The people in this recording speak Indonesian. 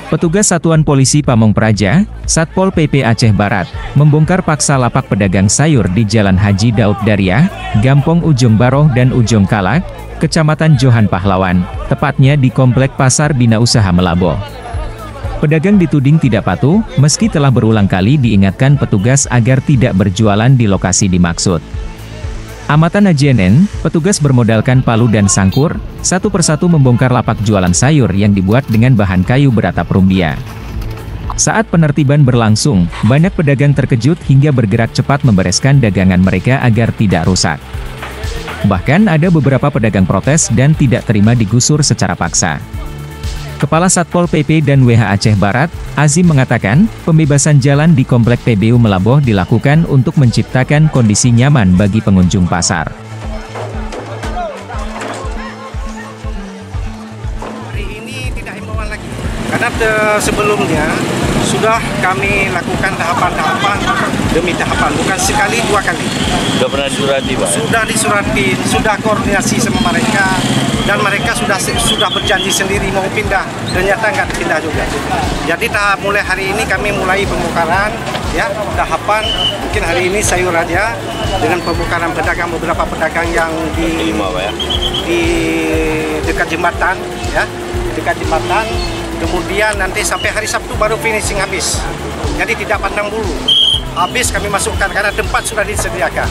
Petugas Satuan Polisi Pamong Praja, Satpol PP Aceh Barat, membongkar paksa lapak pedagang sayur di Jalan Haji Daud Daria, Gampong Ujung Baroh dan Ujung Kalak, Kecamatan Johan Pahlawan, tepatnya di Komplek Pasar Bina Usaha Melaboh. Pedagang dituding tidak patuh, meski telah berulang kali diingatkan petugas agar tidak berjualan di lokasi dimaksud. Amatan AJNN, petugas bermodalkan palu dan sangkur, satu persatu membongkar lapak jualan sayur yang dibuat dengan bahan kayu beratap rumbia. Saat penertiban berlangsung, banyak pedagang terkejut hingga bergerak cepat membereskan dagangan mereka agar tidak rusak. Bahkan ada beberapa pedagang protes dan tidak terima digusur secara paksa. Kepala Satpol PP dan WH Aceh Barat, Azim mengatakan, pembebasan jalan di Komplek PBU Melaboh dilakukan untuk menciptakan kondisi nyaman bagi pengunjung pasar. Hari ini tidak himbauan lagi, karena sebelumnya sudah kami lakukan tahapan-tahapan demi tahapan, bukan sekali dua kali. Sudah pernah disurati, Pak? Sudah disurati, sudah koordinasi sama mereka, dan mereka sudah berjanji sendiri mau pindah, ternyata nggak pindah juga. Jadi mulai hari ini kami mulai pembongkaran, ya tahapan. Mungkin hari ini sayur aja dengan pembongkaran pedagang, beberapa pedagang yang di dekat jembatan, ya dekat jembatan. Kemudian nanti sampai hari Sabtu baru finishing habis. Jadi tidak pandang bulu. Habis kami masukkan karena tempat sudah disediakan.